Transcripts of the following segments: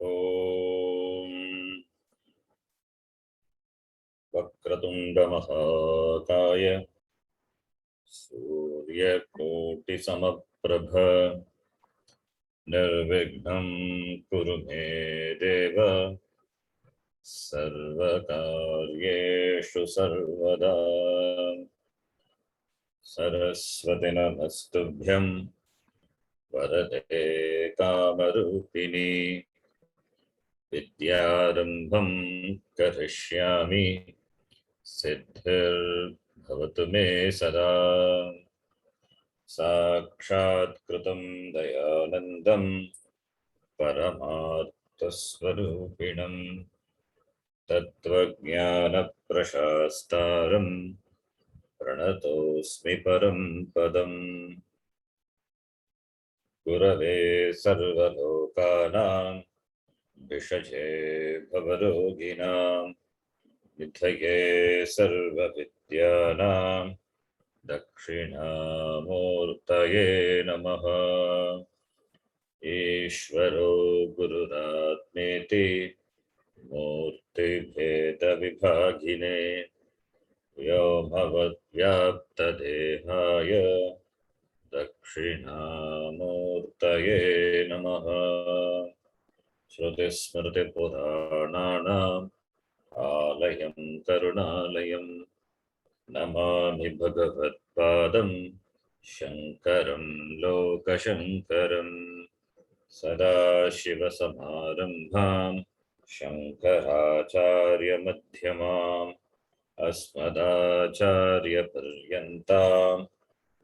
ॐ वक्रतुण्डमहाकाय सूर्यकोटिसमप्रभ निर्विघ्नं कुरु मे देव सर्वकार्येषु सर्वदा। सरस्वती नमस्तुभ्यं वरदे कामरूपिणी विद्यारम्भं करिष्यामि सिद्धिर्भवतु मे सदा। साक्षात्कृतं दयानन्दं परमार्थस्वरूपिणं तत्त्वज्ञानप्रशास्तारं प्रणतोऽस्मि परं पदम्। गुरवे सर्वलोकानां भिषजे भवरोगिणां निधये सर्वविद्यानां दक्षिणामूर्तये नमः। ईश्वरो गुरुरात्मेति मूर्तिभेदविभागिने व्योमवद्व्याप्तदेहाय दक्षिणामूर्तये नमः। श्रुतिस्मृतिपुराणानाम् आलयं करुणालयं नमामि भगवत्पादं शङ्करं लोकशङ्करं। सदाशिवसमारम्भां शङ्कराचार्यमध्यमाम् अस्मदाचार्यपर्यन्तां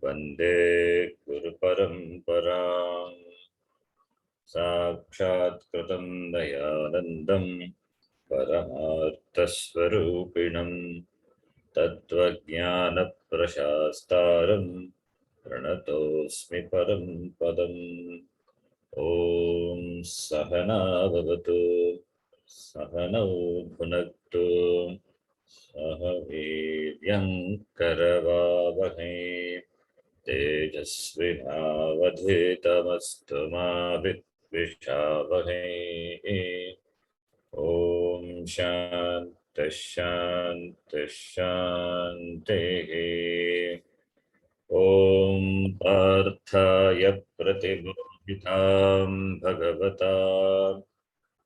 वन्दे गुरुपरम्पराम्। साक्षात्कृतं दयानन्दं परमार्थस्वरूपिणं तत्त्वज्ञानप्रशास्तारं प्रणतोऽस्मि परं पदम्। ॐ सहना भवतु सहनौ भुनक्तु सह वीर्यं करवावहै तेजस्विनावधीतमस्तु मा विद्विषावहै। ॐ शान्तिः शान्तिः शान्तिः। ॐ पार्थाय प्रतिबोधितां भगवता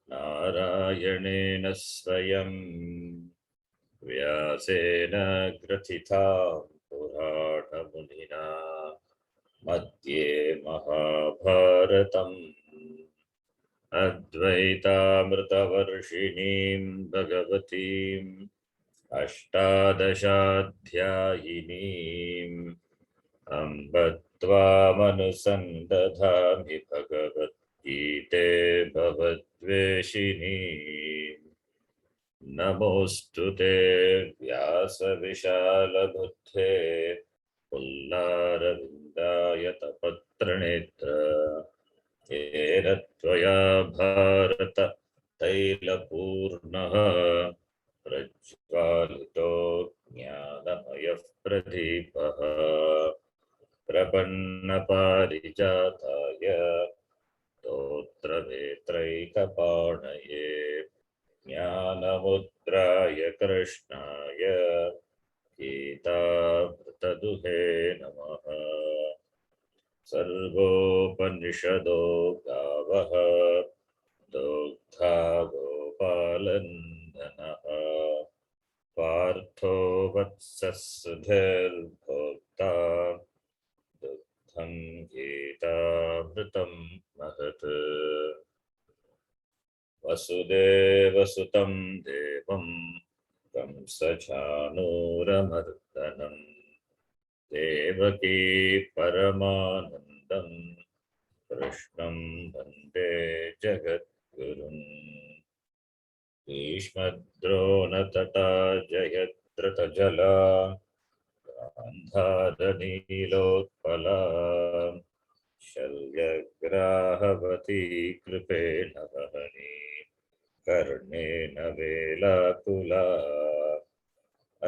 नारायणेन स्वयं व्यासेन ग्रथितां पुराणमुनिना मध्ये महाभारतम् अद्वैतामृतवर्षिणीं भगवतीम् अष्टादशाध्यायिनीम् अम्ब त्वामनुसन्दधामि भगवद्गीते भवद्वेषिणी। नमोऽस्तु ते व्यासविशालबुद्धे पुल्लारविन्दायतपत्रनेत्र येन त्वया भारत तैलपूर्णः प्रज्वालितो ज्ञानमयः प्रदीपः प्रपन्नपारिजाताय स्तोत्रवेत्रैकपाणये ज्ञानमुद्राय कृष्णाय गीतामृतदुहे नमः। सर्वोपनिषदो गावः दोग्धा गोपालनन्दनः पार्थो वत्सः सुधीर्भोक्ता दुग्धं गीतामृतं महत्। वसुदेवसुतं देवं कंसचाणूरमर्दनं देवकी परमानन्दं कृष्णं वन्दे जगद्गुरुम्। भीष्मद्रोणतटा जयद्रथजला गान्धारनीलोत्पला शल्यग्राहवती कृपेण वहनी कर्णेन वेलाकुला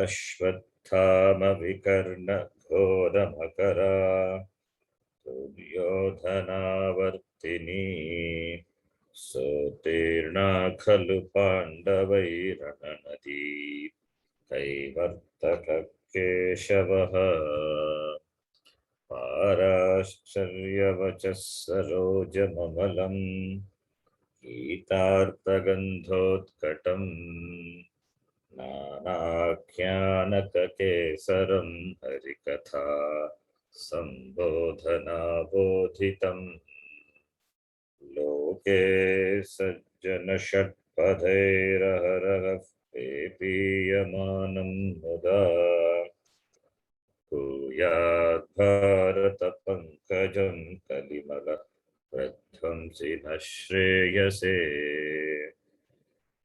अश्वत्थामविकर्णघोरमकरा दुर्योधनावर्तिनी सोत्तीर्णा खलु पाण्डवैरणनदी कैवर्तककेशवः पाराश्चर्यवचः सरोजममलम् गीतार्थगन्धोत्कटम् नानाख्यानककेसरं हरिकथा सम्बोधनाबोधितम् लोके सज्जनषट्पदैरहरः पेपीयमानं मुदा भूयाद्भारतपङ्कजं कलिमल प्रध्वंसि न श्रेयसे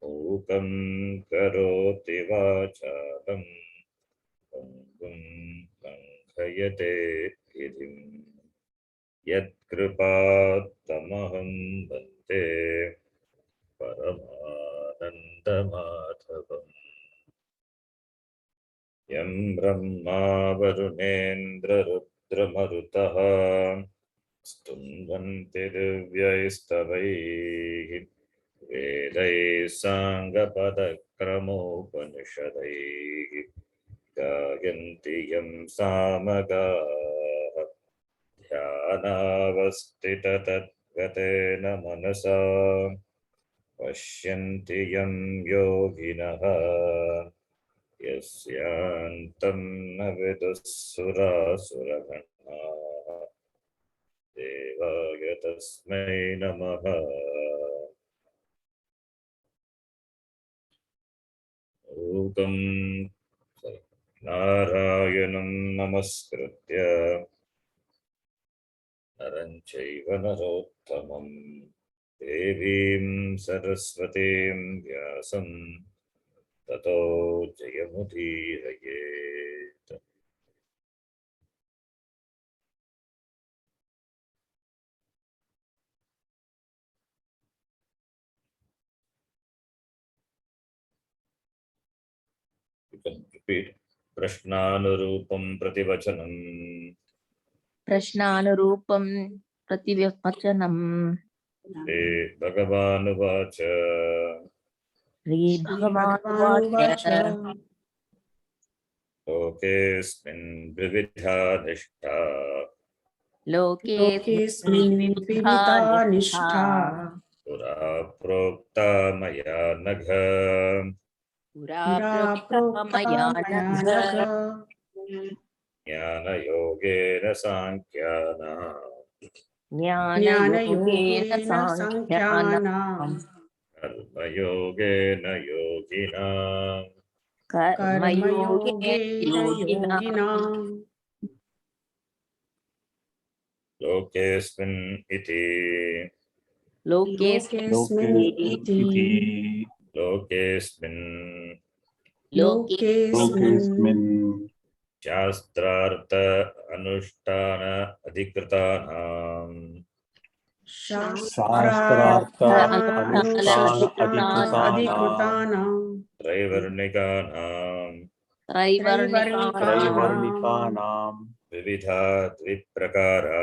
मूकं करोति वाचालं पङ्गुं लङ्घयते गिरिम् यत्कृपात्तमहं वन्दे परमानन्दमाधवम् यं ब्रह्मा वरुणेन्द्ररुद्रमरुतः स्तुवन्ति दिव्यैस्तवैः वेदैः साङ्गपदक्रमोपनिषदैः गायन्ति यं सामगाः ध्यानावस्थिततद्गतेन मनसा पश्यन्ति यं योगिनः यस्यान्तं न विदुःसुरासुरगणाः देवाय तस्मै नमः। ऊकं नारायणं नमस्कृत्य नरं चैव नरोत्तमं देवीं सरस्वतीं व्यासं ततो जयमुदीरयेत्। You can repeat. प्रश्नानुरूपं प्रतिवचनं प्रश्नानुरूपं प्रतिवचनम् श्री भगवानुवाच श्रीभगवानुवाच लोकेऽस्मिन् द्विविधा निष्ठा लोकेऽस्मिन् द्विविधा निष्ठा पुरा प्रोक्ता मया नघ पुरा प्रोक्ता मया नघ ज्ञानयोगेन साङ्ख्यानाम् ज्ञानयोगेन साङ्ख्यानाम् कर्मयोगेन योगिनाम् कर्मयोगेन योगिनाम् लोकेऽस्मिन् इति लोकेऽस्मिन् शास्त्रार्थ अनुष्ठान अधिकृतानाम् त्रैवर्णिकानां विविधा द्विप्रकारा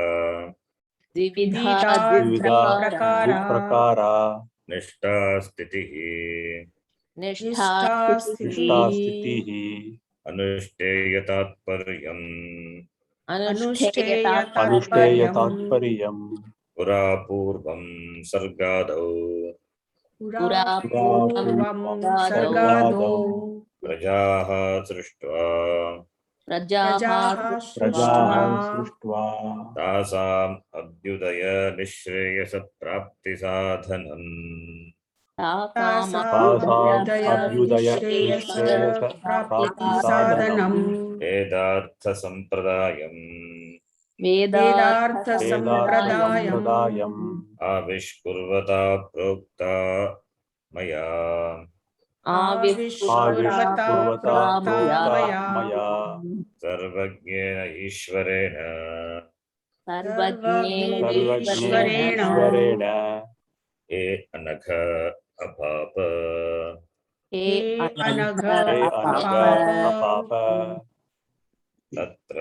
निष्ठा स्थितिः अनुष्ठेयतात्पर्यम् पुरा पूर्वं सर्गादौ प्रजाः सृष्ट्वा तासाम् अभ्युदय निःश्रेयस प्राप्ति साधनम् वेदार्थ संप्रदायम् आविष्कुर्वता प्रोक्ता मया सर्वज्ञेन ईश्वरेण हे अनघ अपाप तत्र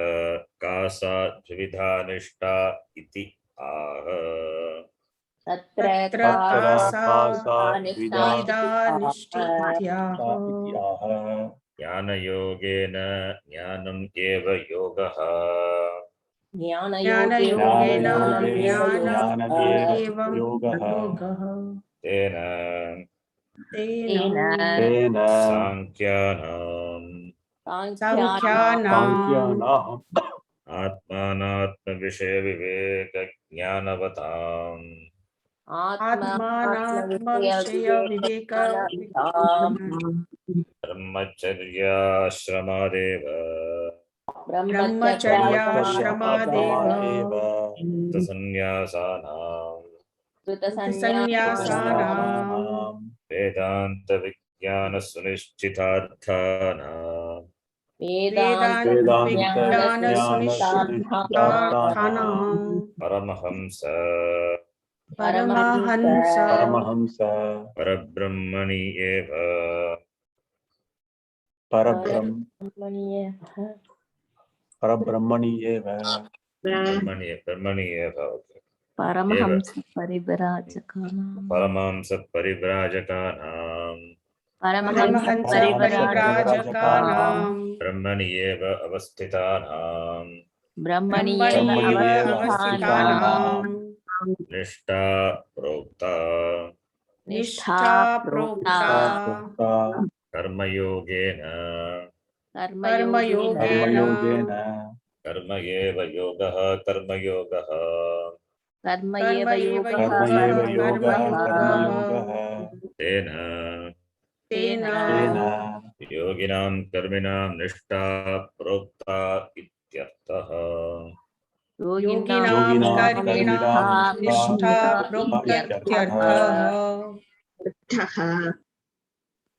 का सा द्विविधा निष्ठा इति आह तत्र तत्र का सा सा द्विधा निष्ठित्याह इत्याह ज्ञानयोगेन ज्ञानम् एव योगः ज्ञानयोगेन ज्ञान एवं योगः योगः तेन तेन सांख्यानाम् सांख्यानाम् आत्मानात्मविषयविवेकज्ञानवताम् आत्मानात्मविषयविवेक ब्रह्मचर्याश्रमादेव ब्रह्मचर्याश्रमादेव सन्न्यासानाम् संन्यासानाम् वेदान्तविज्ञानसुनिश्चितार्थानाम् वेदान्तविज्ञानसुनिश्चितार्थानाम् परमहंस परमहंस परब्रह्मणि एव परब्रह्मणि एव ब्रह्मणि एव परमहंस परिव्राजकानां परमहंस परिव्राजकानाम् परमहंस परिव्राजकानाम् ब्रह्मणि एव अवस्थितानाम् ब्रह्मणि एव एव अवस्थितानाम् अवस्थितानाम् निष्ठा प्रोक्ता निष्ठा प्रोक्ता कर्मयोगेन कर्मयोगेन कर्म एव योगः कर्मयोगः कर्म एव योगः कर्मयोगः तेन तेन योगिनां कर्मिणां निष्ठा प्रोक्ता इत्यर्थः योगिनां कर्मिणां निष्ठा प्रोक्त्यर्थः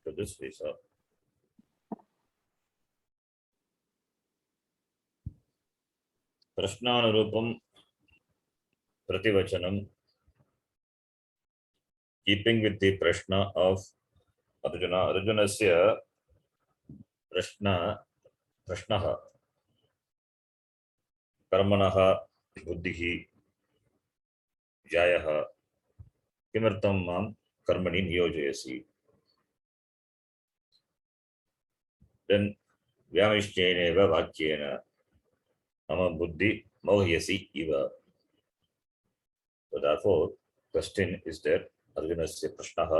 So this we saw. प्रश्नानुरूपं प्रतिवचनं keeping with the prashna of Arjuna. Arjunasya प्रश्नः कर्मणः बुद्धिः जायः किमर्थं मां कर्मणि नियोजयसि? Then व्यामिश्चेनेव वाक्येन मम बुद्धि मोह्यसि इव. So therefore, question is there. Arjunasya prashnah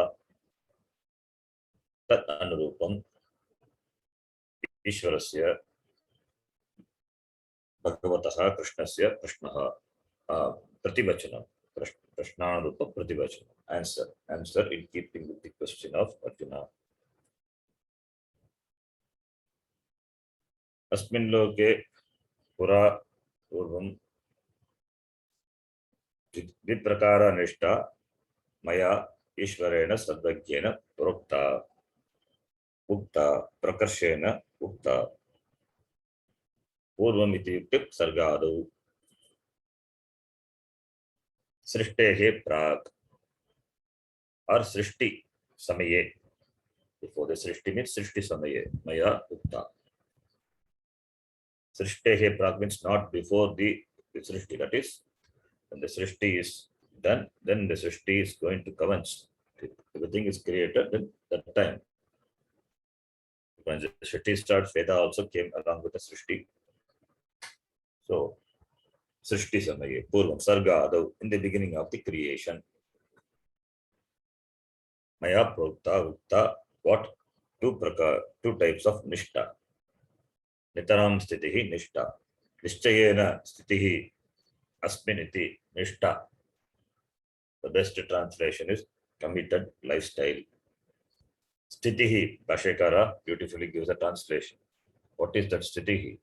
tat anurupam Ishwarasya Bhagavatah Krishnasya prashnah prativachanam. Prashnanurupa prativachanam. Answer in keeping with the question of Arjuna. अस्मिन् लोके पुरा पूर्वं द्विप्रकार निष्ठा मया ईश्वरेण सर्वज्ञेन प्रोक्ता उक्ता प्रकर्षेण उक्ता पूर्वम् इत्युक्ते सर्गादौ सृष्टेः प्राक् और सृष्टि समये before the सृष्टि means सृष्टि समये मया उक्ता. सृष्टेः प्राक् means not before the Srishti, that is when the srishti is done, then the srishti is going to commence. Everything is created at that time. When the srishti starts, Veda also came along with the srishti. So, srishti samaye, purvam, sarga adau, in the beginning of the creation. Maya prokta ukta, what? Two types of nishta. Nitaram stitihi nishta. Nishchayena stitihi asminiti nishta. The best translation is committed lifestyle. Stitihi, Bhashyakara beautifully gives a translation. What is that stitihi?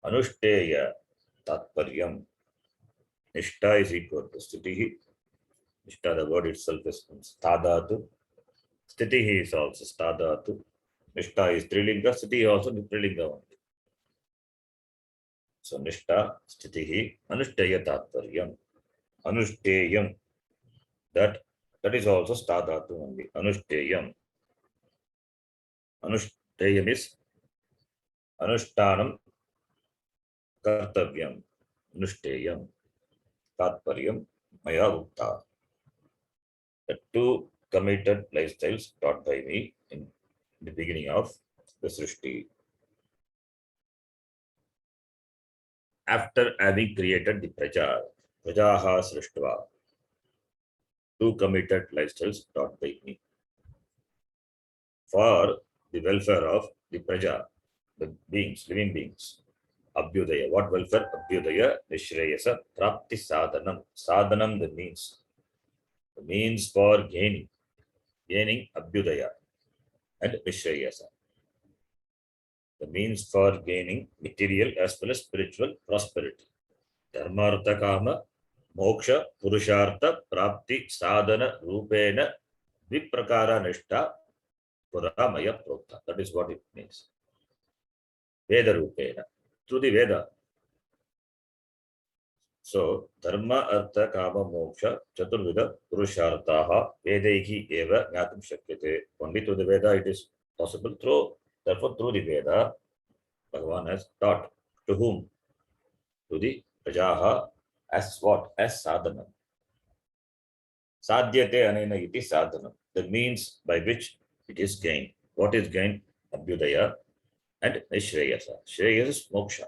Anushtheya tatparyam. Nishta is equal to stitihi. Nishta, the word itself is stadhatu. Stitihi is also stadhatu. Nishta is trilinga. Stitihi also trilinga only. So nishta, stitihi, anushtheya tatparyam. Anushteyam. That is also stadhatu only. Anushteyam. Anushteyam is Anushtanam Kartavyam Anushteyam Tatparyam Maya Ukta. the two committed lifestyles taught by me in the beginning of the Srishti. After having created the Prajaha Srishtva, two committed lifestyles taught by me for the welfare of the Praja, the beings, living beings. Abhyudaya. What welfare? Abhyudaya, Nishreyasa, Prapti Sadhanam. Sadhanam, the means for gaining Abhyudaya and Nishreyasa. The means for gaining material as well as spiritual prosperity. Dharmartha Kama, Moksha, Purushartha, Prapti, Sadhana, Rupena, Viprakara Nishta, Puramaya Prokta. That is what it means. Veda Rupena. Through the Veda. So, Dharma, Artha, Kama, Moksha, Chaturvida, Purusharthaha, Vedaihi Eva, Gnatum Shakyate. Only through the Veda it is possible. Therefore, through the Veda, Bhagavan has taught. To whom? To the Prajaha as what? As sadhana. Sadhyate anena iti sadhana. The means by which it is gained. What is gained? Abhyudaya and Nishreyasa. Shreyasa is moksha.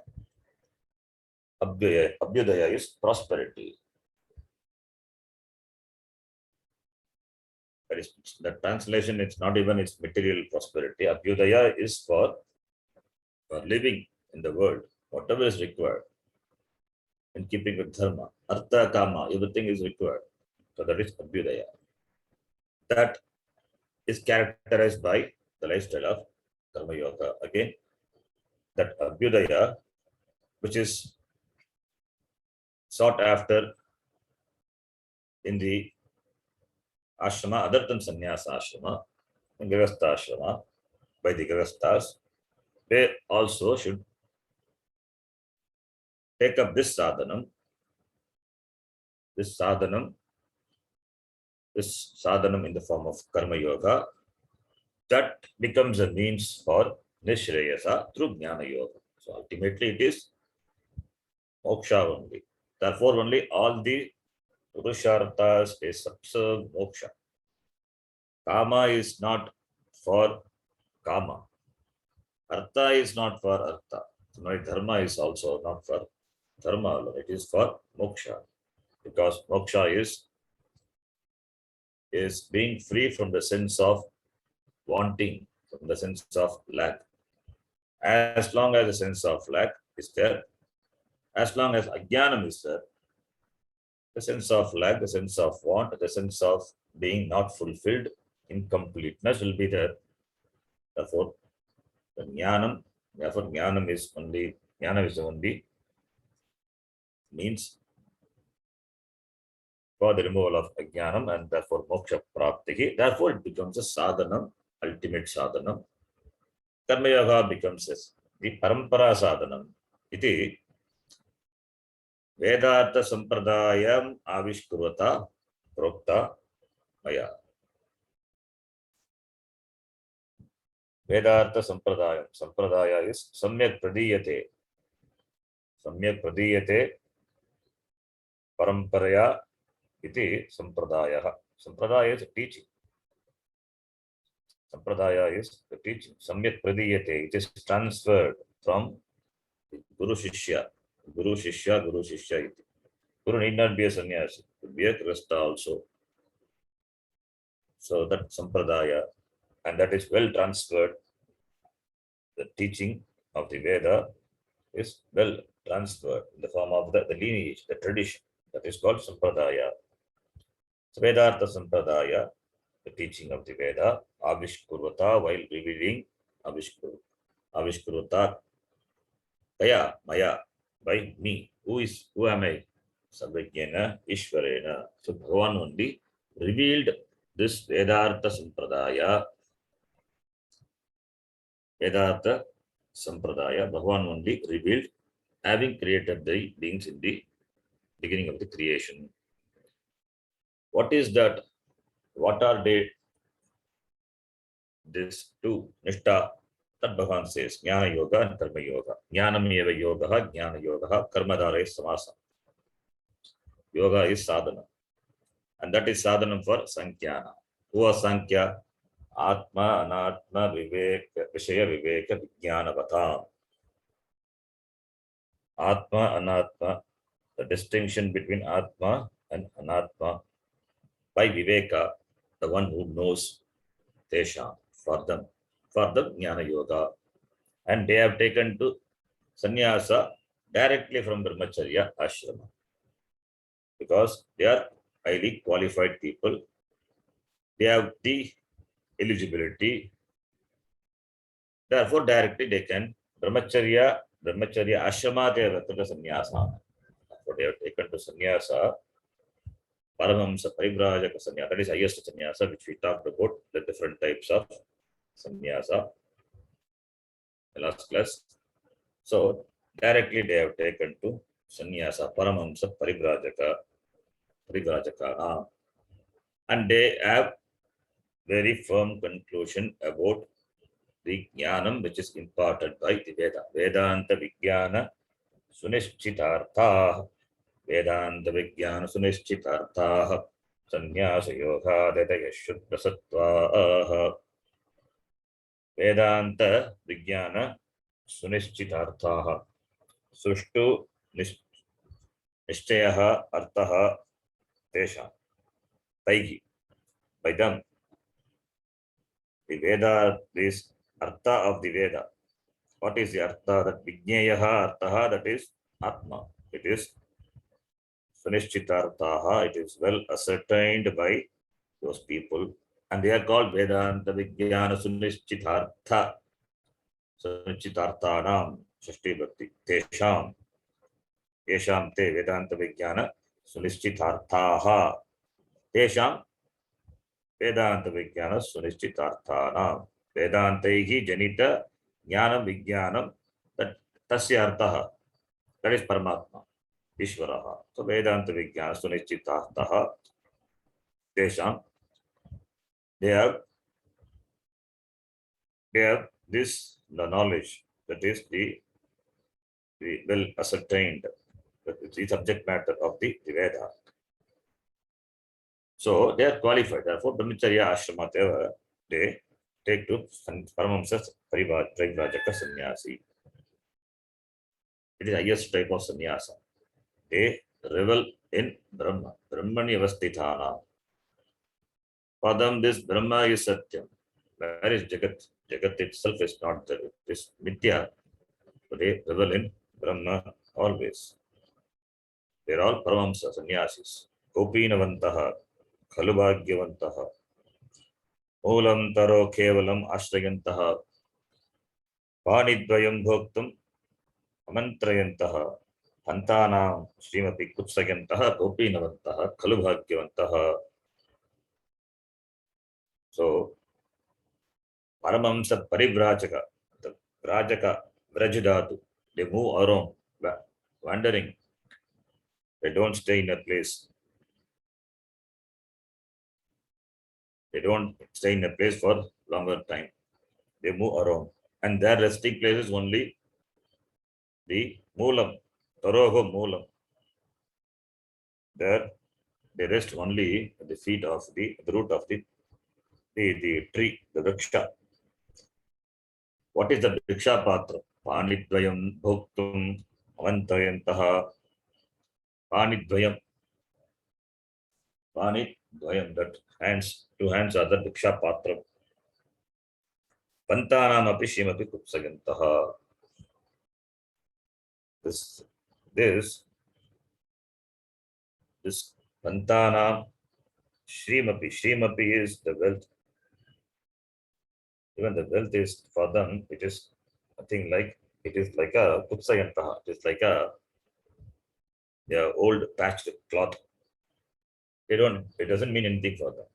Abhyudaya is prosperity. That is the translation. It's not even its material prosperity. Abhyudaya is for living in the world. Whatever is required in keeping with dharma, artha, kama, everything is required. So that is Abhyudaya. That is characterized by the lifestyle of Karma Yoga. Again, that Abhyudaya, which is sought after in the ashrama, other than sannyasa ashrama, and Grihastha ashrama, by the Grihasthas, they also should take up this sadhanam in the form of Karma Yoga, that becomes a means for Nishreyasa through Jnana Yoga. So ultimately it is moksha only. Therefore only all the Purusharthas they subserve moksha. Kama is not for kama. Artha is not for artha. So my dharma is also not for dharma. It is for moksha. Because moksha is being free from the sense of wanting, from the sense of lack. As long as the sense of lack is there, as long as ajnanam is there, the sense of lack, the sense of want, the sense of being not fulfilled, incompleteness will be there. Therefore, the jnanam is only means for the removal of ajnanam and therefore moksha praptihi. Therefore, it becomes a sadhanam, ultimate sadhanam. Karma yoga becomes the parampara sadhanam. Iti Vedartha Sampradayam Avishkurvata Prokta Maya. Vedartha Sampradayam. Sampradaya is Samyak Pradiyate. Samyak Pradiyate Paramparaya iti Sampradaya. Sampradaya is a teaching. Sampradaya is the teaching. Samyak Pradiyate. It is transferred from Guru Shishya. Guru Shishya iti. Guru need not be a sannyasi. Could be a Grihastha also. So that Sampradaya, and that is well transferred. The teaching of the Veda is well transferred in the form of the lineage, the tradition. That is called Sampradaya. So Vedartha Sampradaya, the teaching of the Veda, Avishkurvata, while revealing Avishkurvata, Kaya, Maya, by me. Who am I? Sarvajnana, Ishvarena. So Bhagavan only revealed this Vedartha Sampradaya. Vedartha Sampradaya, Bhagavan only revealed, having created the beings in the beginning of the creation. What is that? What are they? These two, Nishta, that Bhagavan says, Jnana Yoga and Karma Yoga. Jnanam eva yoga, Jnana yoga, Karmadhara is samasa. Yoga is sadhana. and that is sadhanam for Sankhya. Who was Sankhya? Atma, Anatma, Viveka, Vishaya, Viveka, Vijnanavatam. Atma, Anatma, the distinction between Atma and Anatma by Viveka, the one who knows Tesha, for the Jnana Yoga. And they have taken to sannyasa directly from Brahmacharya Ashrama, because they are highly qualified people. They have the eligibility. Therefore, directly they can Brahmacharya Ashrama they have taken sannyasa. Therefore, they have taken to sannyasa. Paramamsa Parivrajaka sannyasa. That is highest sannyasa, which we talked about the different types of sannyasa last class. So directly they have taken to sannyasa Paramamsa Parivrajaka. And they have very firm conclusion about the jnanam which is imparted by the Veda. Vedanta Vijnana Sunishchitartha. Vedanta Vijnana Sunishchitartha. Sannyasa Yoga Dadaya Shuddha Sattva. Vedanta Vijnana Sunishchitartha. Sushtu Nishchayaha Arthaha Tesha. Taihi. By them. The Veda is Artha of the Veda. What is the Artha? That Vijnayaha Arthaha, that is Atma. It is Sunishchitarthaha. It is well ascertained by those people. And they are called Vedanta Vijnana Sunishchitartha. Sunishchitarthanam Shashti Bhakti. Tesham. Tesham te Vedanta Vijnana Sunishchitarthaha. Tesham Vedanta Vijnana Sunishchitarthanam. Vedantaihi Janita Jnanam Vijnanam. That Tasya Arthaha. That is Paramatma. Ishvaraha. So Vedanta Vijnana Sunishchitarthaha. Tesham. They have this the knowledge, that is the well ascertained, that is the subject matter of the Veda. So they are qualified. Therefore, Brahmacharya Ashrama they take to Paramamsa Parivrajaka Sannyasi. It is the highest type of sannyasa. They revel in Brahma, Brahmani Avastithana. For them, this Brahma is Satyam. Where is Jagat? Jagat itself is not there. It is Mithya. So they revel in Brahma always. They are all Paramamsa Sannyasis. Gopinavantaha, Khalubhagyavantaha, Moolam Taro Kevalam Ashrayantaha, Panidvayam Bhoktum Amantrayantaha, Pantanam Srimati Kutsayantaha, Gopinavantaha, Khalubhagyavantaha. So, Paramamsa Parivrajaka, the Vrajaka, Vrajadatu, they move around, wandering. They don't stay in a place. They don't stay in a place for longer time. They move around. And their resting place is only the Moolam, Taroho Moolam. There they rest only at the feet of the root of the tree, the Vriksha. What is the Vriksha Patra? Panidvayam Bhoktum Avantayantaha. Panidvayam. Panidvayam, that hands, two hands are the Vriksha Patra. Pantanam api Shrimapi Kutsayantaha. This Pantanam Shrimapi is the wealth. Even the wealth is for them, it is nothing like, it is like a Kutsayantaha. It is like a old patched cloth. It doesn't mean anything for them.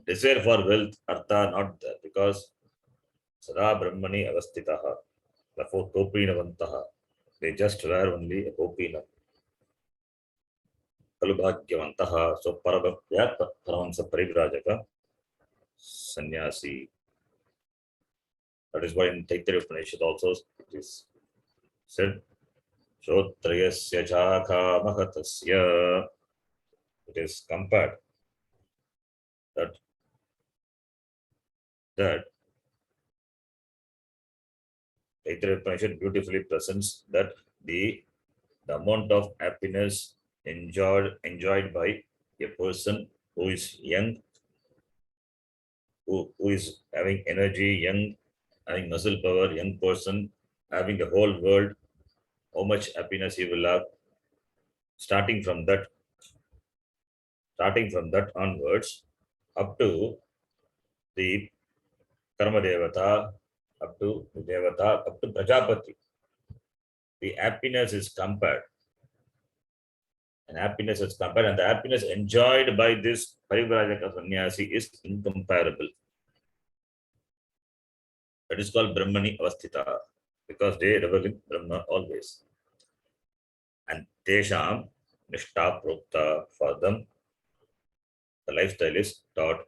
Desire for wealth, Artha, not there, because Sada Brahmani Avastitaha. Therefore, Gopinavantaha. They just wear only a Gopina. Kalubhagyavantaha. So, Paramamsa Parivrajaka Sannyasi. That is why in Taittiriya Upanishad also it is said, Shrotrayasya chakha mahatasya. It is compared that Taittiriya Upanishad beautifully presents that the amount of happiness enjoyed by a person who is young, who is having energy, young, having muscle power, young person, having the whole world, how much happiness he will have. Starting from that onwards, up to the Karma Devata, up to the Devata, up to Prajapati. The happiness is compared. And happiness is compared, and the happiness enjoyed by this Parivrajaka sannyasi is incomparable. That is called Brahmani Avasthita, because they revel in Brahma always. And Tesham Nishta Prokta, for them, the lifestyle is taught.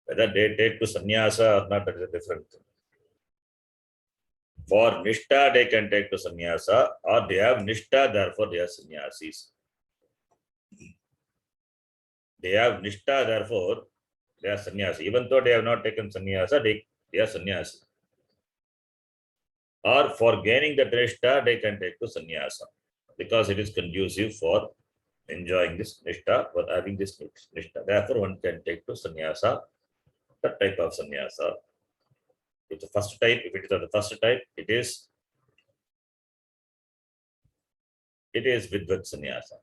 Whether they take to sannyasa or not, that is a different thing. For Nishta, they can take to sannyasa, or they have Nishta, therefore they are sannyasis. They have Nishta, therefore they are sannyasi. Even though they have not taken sannyasa, they are sannyasi. Or for gaining the Nishta, they can take to sannyasa, because it is conducive for enjoying this Nishta, for having this Nishta. Therefore, one can take to sannyasa, that type of sannyasa. If the first type, if it is of the first type, it is Vidvat sannyasa.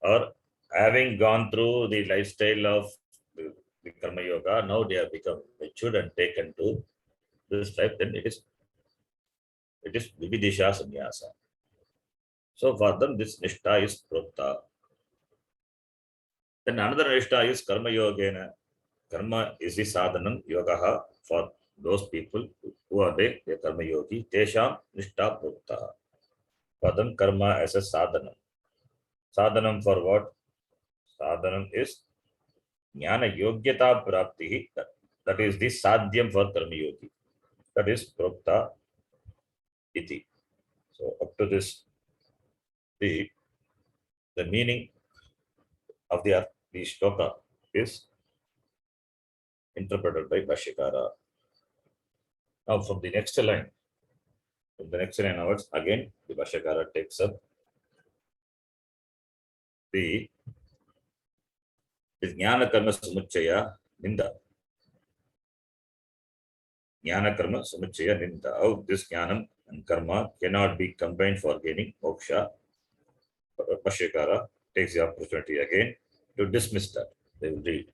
Or having gone through the lifestyle of the Karma Yoga, now they have become matured and taken to this type, then it is Vividisha sannyasa. So for them, this Nishta is Prokta. Then another Nishta is Karma Yogena. Karma is the sadhanam yogaha for those people who are the Karma Yogi. Tesham Nishta Prokta. For them, karma as a sadhanam. Sadhanam for what? Sadhanam is Jnana Yogyata Prapti. That is the sadhyam for Karma Yogi. That is Prokta iti. So up to this, the meaning of the shloka is interpreted by Bhashyakara. Now from the next line onwards, again the Bhashyakara takes up the Jnana Karma Samuchaya Ninda. Jnana Karma Samuchaya Ninda. How this Jnanam and Karma cannot be combined for gaining moksha. Bhashyakara takes the opportunity again to dismiss that. They will read.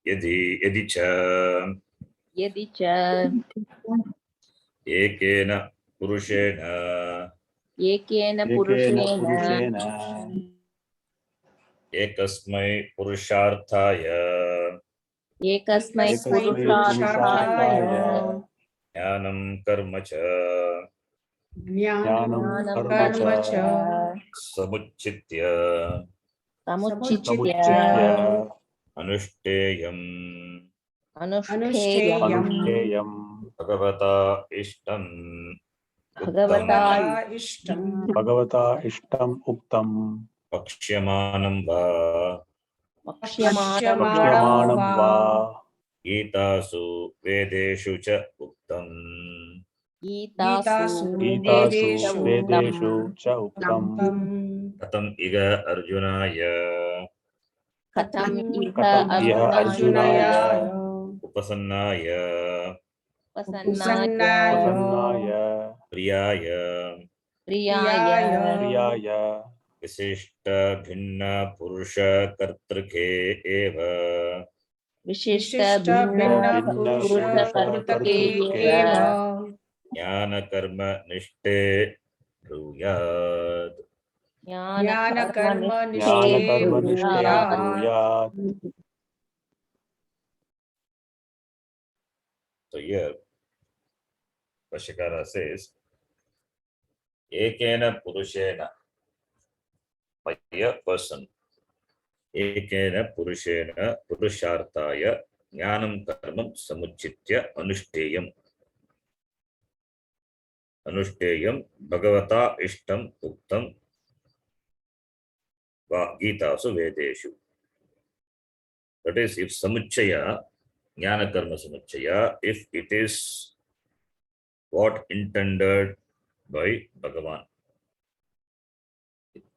Yadi cha ekena purushena ekasmai purusharthaya Ekasmai Purusharthaya jnanam karma cha Jnanam Karma cha samuchitya Samuchitya anušteyam Anušteyam bhagavata ishtam Bhagavata ishtam uktam paksyamanam va Paksyamanam va gitasu vedeshu cha uktam. Gitasu Vedeshu cha uktam Katam iga arjunaya Katam iha arjunaya upasannaya Upasannaya Priyaya Visishta bhinna purusha kartrike eva Bhinna Purusha Kartrike eva jnana karma nishte bruyad. Jnana Karma Jnana karma Nishte nishte Bruyat. bruyat. So here Bhashyakara says ekena purushena, by a person, ekena purushena purusharthaya ज्ञानं कर्मं समुच्चित्य अनुष्ठेयम् अनुष्ठेयं भगवता इष्टम् उक्तं वा गीतासु वेदेषु. That is, if samuchaya, jnana karma samuchaya, if it is what intended by Bhagavan,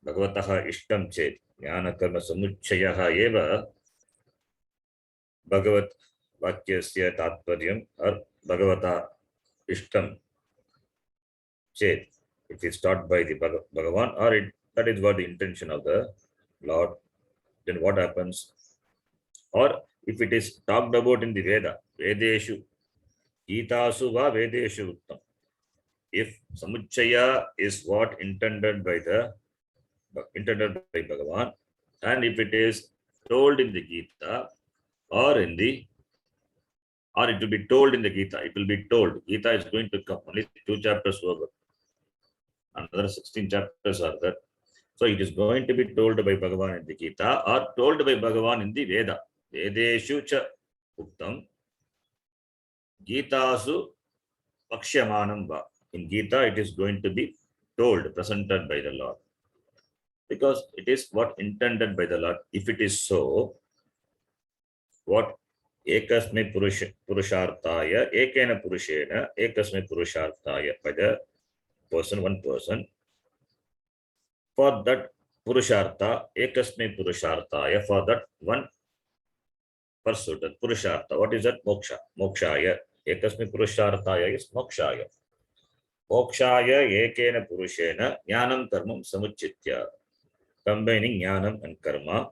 Bhagavataha ishtam chet, jnana karma samuchayaha eva Bhagavat vakyasya tatparyam or Bhagavata ishtam chet. If it's taught by the Bhagavan, or that is what the intention of the Lord, then what happens? Or if it is talked about in the Veda, Vedeshu, Gitasu va Vedeshu uttam. If samuchaya is what intended by Bhagavan, and if it is told in the Gita or it will be told in the Gita, it will be told. Gita is going to come, only 2 chapters over. Another 16 chapters are there. So it is going to be told by Bhagavan in the Gita or told by Bhagavan in the Veda. Vedeshu cha uktam. Gitasu pakshamanam va. In Gita, it is going to be told, presented by the Lord. Because it is what intended by the Lord. If it is so, what ekasme purusharthaya, ekena purushena, ekasme purusharthaya, by the person, one person, for that purushartha, ekasme purusharthaya, for that one pursuit, that purushartha. What is that? Moksha. Mokshaya. Ekasme purusharthaya is mokshaya. Mokshaya ekena purushena jnanam karmam samuchitya. Combining jnanam and karma.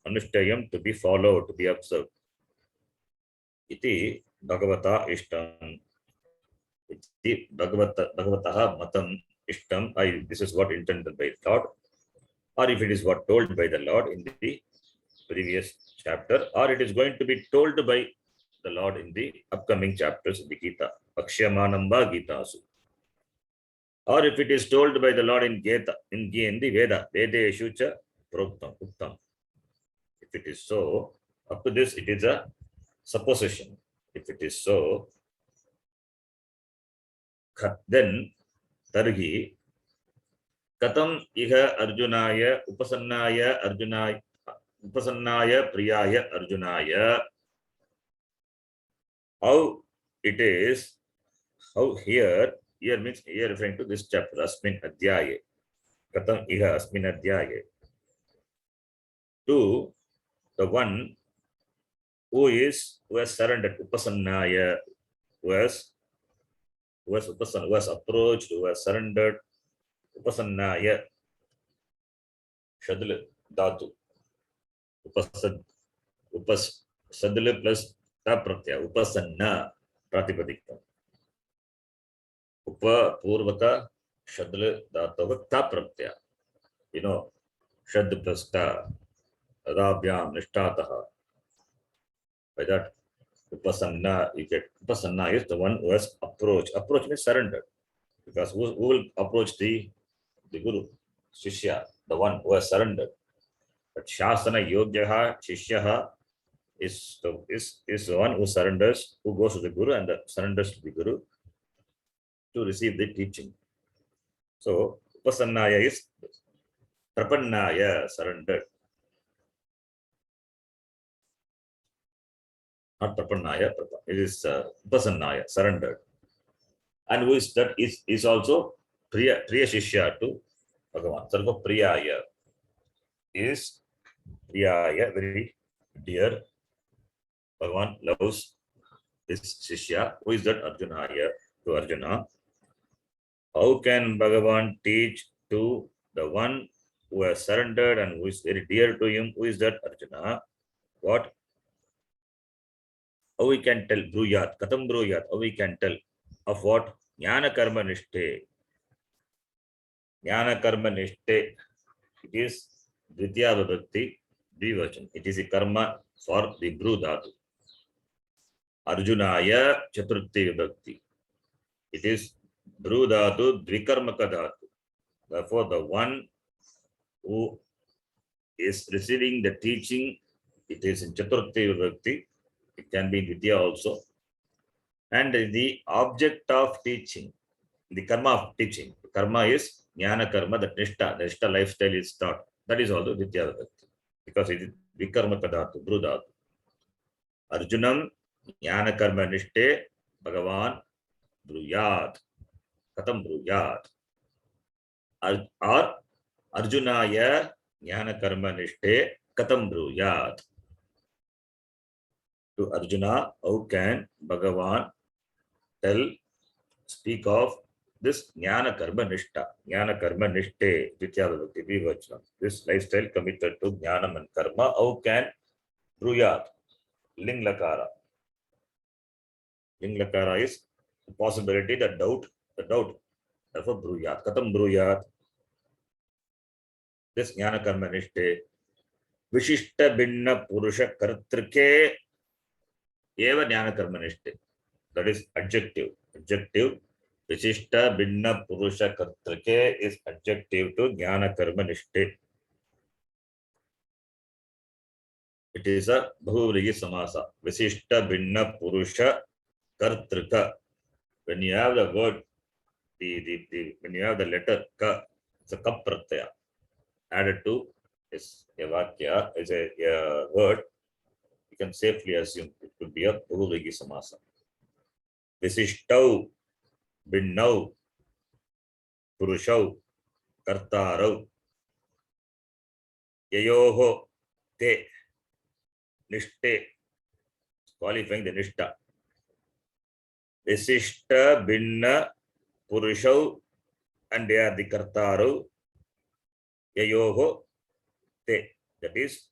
Anushteyam to be followed, to be observed. Iti Bhagavata ishtam. Iti Bhagavataha matam ishtam. This is what intended by Lord. Or if it is what told by the Lord in the previous chapter, or it is going to be told by the Lord in the upcoming chapters of the Gita. Akshamanamba Gitasu. Or if it is told by the Lord in Gita, in the Veda, Vedeshu cha proktam, uktam. If it is so, up to this it is a supposition. If it is so, then tarhi katam iha arjunaya upasannaya priyaya arjunaya. How it is, how here means here referring to this chapter, asmin adhyaye. Katam iha asmin adhyaye. To the one who has surrendered, upasannaya, who has approached, who has surrendered, upasannaya, shadl dhatu, sadl plus ta pratyaya, upasanna pratipadikta. Upa purvata shadl dhatu ta pratyaya. You know, shad plus ta, adabhyam nishtataha. By that, upasanna, you get upasanna is the one who has approached. Approach means surrendered. Because who will approach the guru, shishya, the one who has surrendered. But shasana yogyaha shishyaha is the one who surrenders, who goes to the guru and surrenders to the guru to receive the teaching. So upasannaya is prapannaya, surrendered. Not prapannaya, it is upasannaya, surrendered. And who is that is also priya shishya to Bhagavan. Sarva priyaya is priyaya, very dear. Bhagavan loves his shishya. Who is that? Arjunaya, to Arjuna. How can Bhagavan teach to the one who has surrendered and who is very dear to him? Who is that? Arjuna. What? How we can tell? Bruyat. Katam bruyat. How we can tell? Of what? Jnana karma nishte. Jnana karma nishte. It is Dvitiya Vibhakti, Dvivachan. It is a karma for the Bru Dhatu. Arjunaya Chaturthi Vibhakti. It is Bru Dhatu, Dvikarmaka Dhatu. Therefore, the one who is receiving the teaching It is in Chaturthi Vibhakti. It can be in Vidya also. And the object of teaching, the karma of teaching. Karma is jnana karma, that nishta lifestyle is taught. That is also Vidya Vibhakti. Because it is vikarma kadatu, brudatu. Arjunam jnana karma nishte Bhagavan bruyat. Katam bruyat. Or Arjunaya jnana karma nishte katam bruyat. To Arjuna, how can Bhagavan speak of this jnana karma nishta? Jnana karma nishte, Ditya Vibhakti, Vivachanam. This lifestyle committed to jnanam and karma, how can bruyat? Ling lakara. Ling lakara is the possibility, the doubt. Therefore, bruyat. Katam bruyat. This jnana karma nishte, Vishishta binna purusha kartrike eva jnana karma nishte. That is adjective. Adjective. Vishishta binna purusha kartrike is adjective to jnana karma nishte. It is a bahuvrihi samasa. Vishishta binna purusha kartrika. When you have the word, when you have the letter ka, it's a kap pratyaya added to is a vakya, is a word. You can safely assume it could be a bahuvrihi samasa. Visishtau binnau purushau kartarau yayoho te nishte, qualifying the nishta. Visishta binna purushau, and they are the kartarau yayoho te. That is,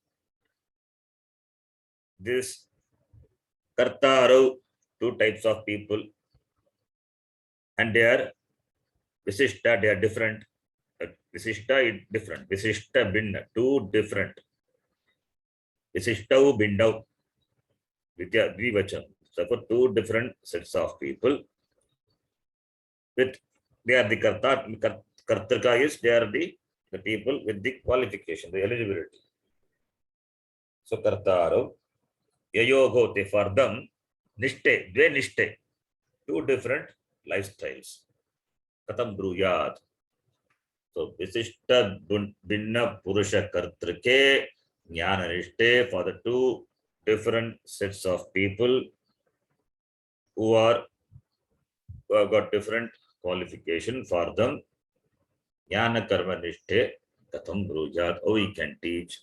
this kartarau, two types of people, and they are Visishta, they are different. Visishta is different. Visishta binna, two different. Visishtau bindau, Vidya Dvivacham. So for two different sets of people, with they are the kartrika is they are the people with the qualification, the eligibility. So kartaro, yayogo te, for them, nishte, dve nishte, two different lifestyles. Katam bruyat. So Visishta binna purusha kartrike jnana nishte, for the two different sets of people who have got different qualification, for them jnana karma nishte katam brujat, how we can teach.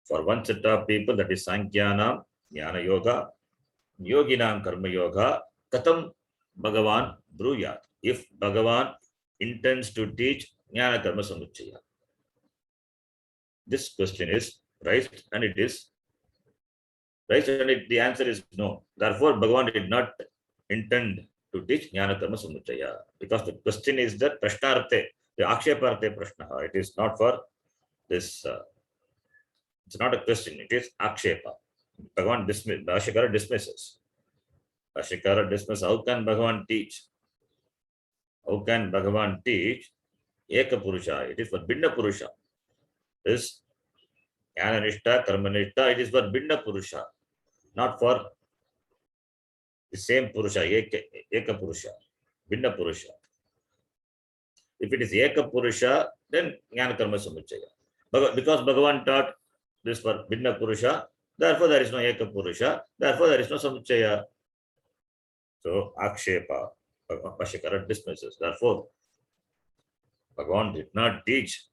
For one set of people, that is Sankhyana jnana yoga, yoginam karma yoga, katam Bhagavan brujat. If Bhagavan intends to teach jnana karma samuchaya. This question is raised, and it is right, and the answer is no. Therefore, Bhagavan did not intend to teach jnana karma samuchaya, because the question is the prashnarte, the aksheparte prashna. It is not for this. It's not a question. It is akshepa. Bhagavan Bhashyakara dismisses. Bhashyakara dismisses. How can Bhagavan teach? How can Bhagavan teach Eka Purusha? It is for Binda Purusha. This Jnana Nishta, Karma Nishta, it is for Binda Purusha, not for the same Purusha, Eka Purusha, Binda Purusha. If it is Eka Purusha, then Jnana Karma Samuchaya. Because Bhagavan taught this for Binda Purusha, therefore there is no Eka Purusha, therefore there is no Samuchaya. So Akshepa, Bhashyakara dismisses. Therefore, Bhagavan did not teach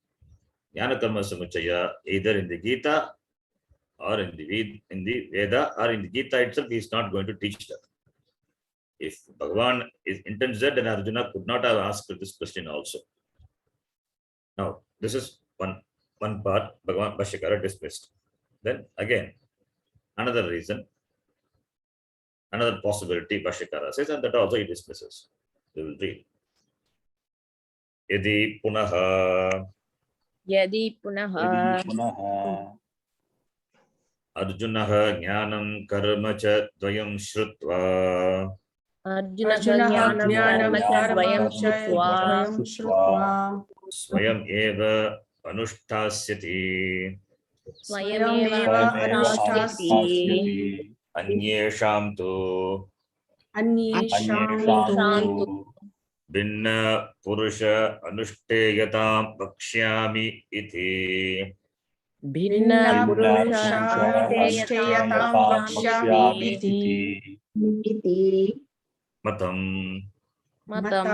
Jnana Karma Samuchaya either in the Gita or in the Veda, or in the Gita itself. He is not going to teach that. If Bhagavan intends that, then Arjuna could not have asked this question also. Now, this is one part Bhagavan Bhashyakara dismissed. Then again, another reason, another possibility Bhashyakara says, and that also he dismisses. We will read. Yadi punaha Arjunaha jnanam karma cha dvayam shrutva Arjunah jnanam karma Shrutvā swayam eva anushtasyati स्वयमेव अनुष्ठास्यति अन्येषां तु अन्येषां तु भिन्न पुरुष अनुष्ठेयतां वक्ष्यामि इति। भिन्न पुरुष अनुष्ठेयतां वक्ष्यामि इति। मतं मतं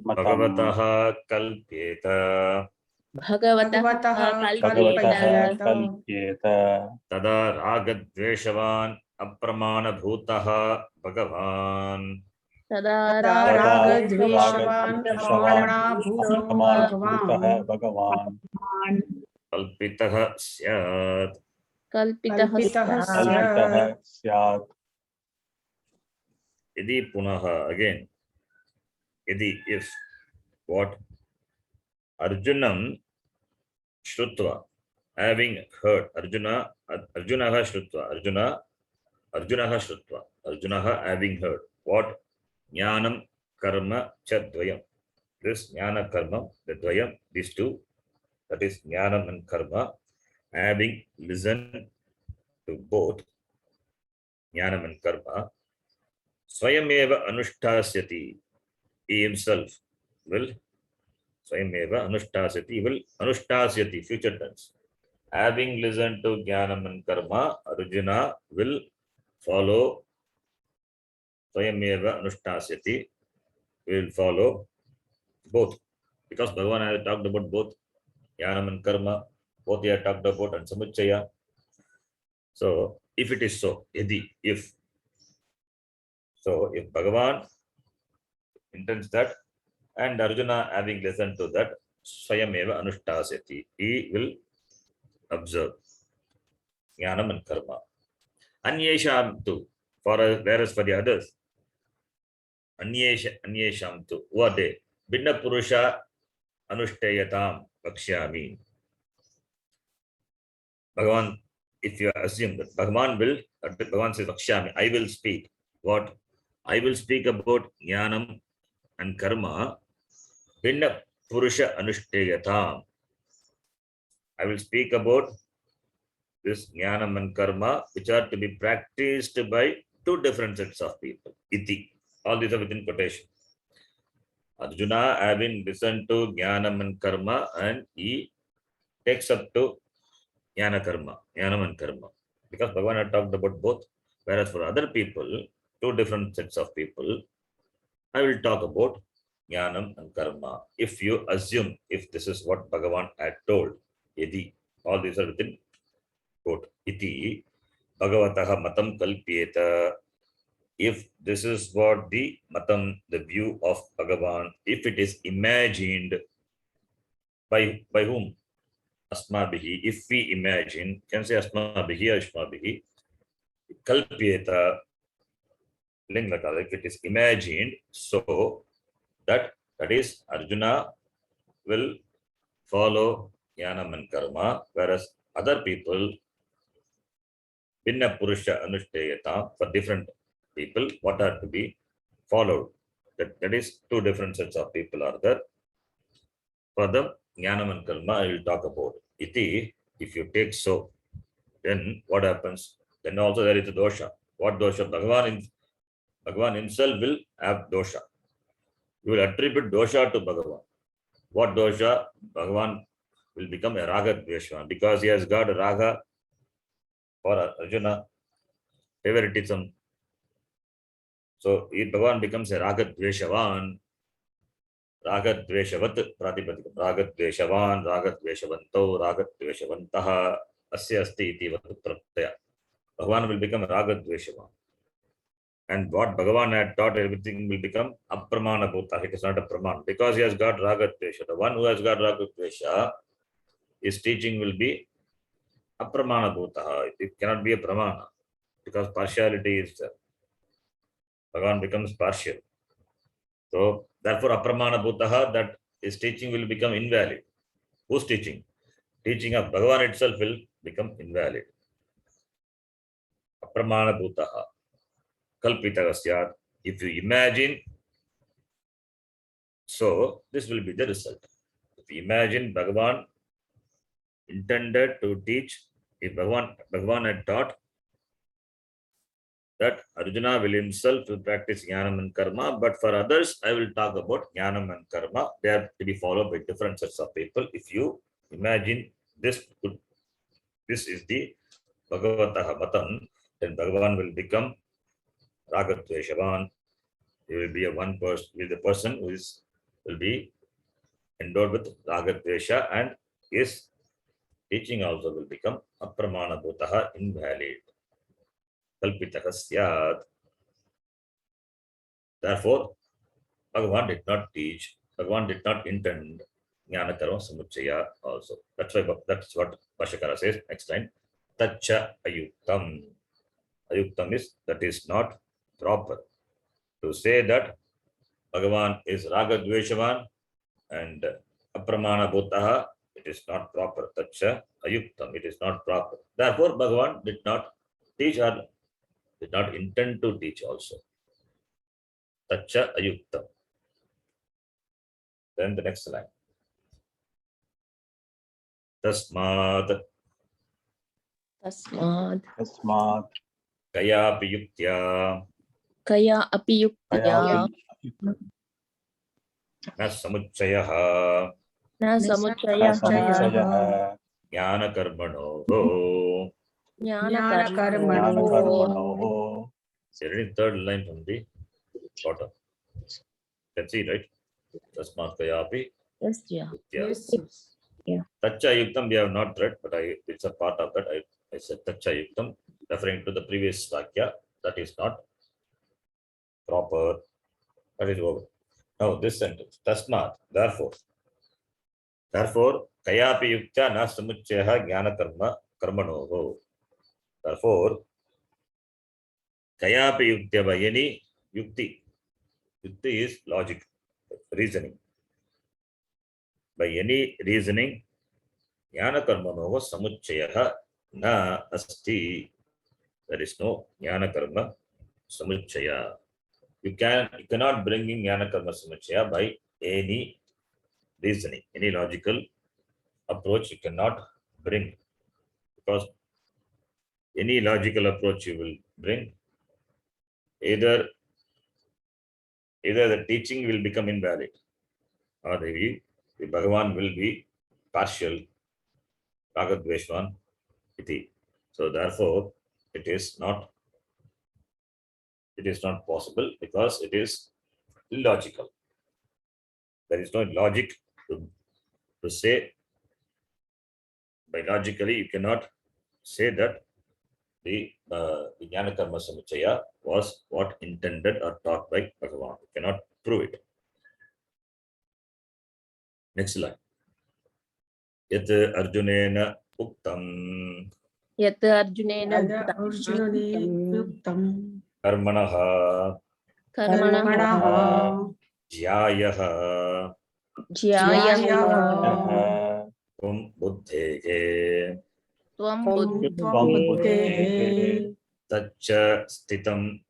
भगवतः कल्प्येत भगवतः कल्प्येत तदा रागद्वेषवान् अप्रमाणभूतः भगवान् तदा रागद्वेषवान् अप्रमाणभूतः भगवान् कल्पितः स्यात्। कल्पितः स्यात्। यदि पुनः again यदि if what Arjunam Shrutva having heard Arjunah having heard what Jnanam Karma Chadvayam, this Jnana Karma the Dvayam, these two, that is Jnanam and Karma, having listened to both Jnanam and Karma, Swayameva Anushtasyati, he himself will Swayameva Anushtasyati, will Anushtasyati, future tense. Having listened to Jnanam and Karma, Arjuna will follow Swayameva Anushtasyati, will follow both. Because Bhagavan has talked about both Jnanam and Karma, both he had talked about and Samuchaya. So, if it is so, yadi, if Bhagavan intends that, and Arjuna having listened to that, Swayameva Anushtasyati, he will observe Jnanam and Karma. Anyesham tu, whereas for the others, Anyesham tu, who are they? Binna Purusha Anushtayatam Vakshyami. Bhagavan, if you assume that Bhagavan says Vakshyami, I will speak. What? I will speak about Jnanam and Karma. Binna Purusha Anushtayatam. I will speak about this Jnanam and Karma, which are to be practiced by two different sets of people. Iti. All these are within quotation. Arjuna having listened to Jnanam and Karma, and he takes up to Jnanam and Karma. Because Bhagavan had talked about both. Whereas for other people, two different sets of people, I will talk about Jnanam and Karma. If you assume, if this is what Bhagavan had told, Yadi, all these are within quote, Iti, Bhagavataha Matam Kalpyeta. If this is what the Matam, the view of Bhagavan, if it is imagined by whom? Asmabihi. If we imagine, can say Asmabihi or Ashmabihi, Kalpyeta, if it is imagined, so that is Arjuna will follow Jnanam and Karma, whereas other people, Binna Purusha Anushthayata, for different people, what are to be followed? That is two different sets of people are there. For them, Jnanam and Karma, I will talk about. Iti, if you take so, then what happens? Then also there is a dosha. What dosha? Bhagavan himself will have dosha. You will attribute dosha to Bhagavan. What dosha? Bhagavan will become a raga dveshwan because he has got a raga for Arjuna, favoritism. So if Bhagavan becomes a raga dveshavan, raga dveshavat pratipadikam, raga dveshavan, raga dveshavanto, raga dveshavantaha, asya asti iti vatu pratyaya. Bhagavan will become a raga dveshavan. And what Bhagavan had taught, everything will become apramana bhuta. It is not a praman because he has got raga dvesha. The one who has got raga dvesha, his teaching will be apramana bhuta. It cannot be a pramana because partiality is there. Bhagavan becomes partial. So therefore apramana bhutaha, that his teaching will become invalid. Whose teaching? Teaching of Bhagavan itself will become invalid. Apramana bhutaha. Kalpitaha. If you imagine, so this will be the result. If you imagine Bhagavan intended to teach If Bhagavan had taught that Arjuna will himself will practice Jnanam and Karma, but for others, I will talk about Jnanam and Karma. They are to be followed by different sets of people. If you imagine this, this is the Bhagavataha Matam, then Bhagavan will become Ragadveshavan. He will be the person who will be endowed with Ragadvesha, and his teaching also will become Apramana Bhutaha, invalid. Kalpitaha Syat. Therefore, Bhagavan did not teach, Bhagavan did not intend Jnana Karma Samuchaya also. That's what Bhashyakara says next time. Tacha Ayuktam. Ayuktam is that is not proper. To say that Bhagavan is Ragadveshavan and Apramana Bhutaha, it is not proper. Tacha Ayuktam, it is not proper. Therefore, Bhagavan did not teach or did not intend to teach also. Tacha Ayuktam. Then the next line. Tasmad Tasmad Tasmat Kayapi Yuktya Kaya api yuktya Na Samuchayaha na samuchaya Samuchayah Jnana Karmano. jnana Jnana karmano. Karmanoh. See, third line from the bottom. Can see, right? Tasmat Kayapi Yes, yeah. Yuktya. Tacha Yuktam we have not read, but it's a part of that. I said Tacha Yuktam, referring to the previous Vakya. That is not proper. That is over. Now this sentence. Tasmat, therefore. Therefore, Kayapi Yuktya na Samuchayaha Jnana Karmanoho. Therefore, Kayapi Yuktya by any Yukti. Yukti is logic, reasoning. By any reasoning, Jnana Karmanoho Samuchayaha na asti. There is no Jnana Karma Samuchaya. You cannot bring in Jnana Karma Samuchaya by any reasoning, any logical approach you cannot bring, because any logical approach you will bring, either the teaching will become invalid or the Bhagavan will be partial, Ragadveshwan iti. So therefore, it is not possible because it is illogical. There is no logic to say. By logically, you cannot say that the Jnana Karma Samuchaya was what intended or taught by Bhagavan. You cannot prove it. Next line. Yat Arjunena Uktam Yat arjunena Karmanaha karmana Jyayaha jyaya Tvam Buddheke tvam buddhi Buddhehe Tacha Stitam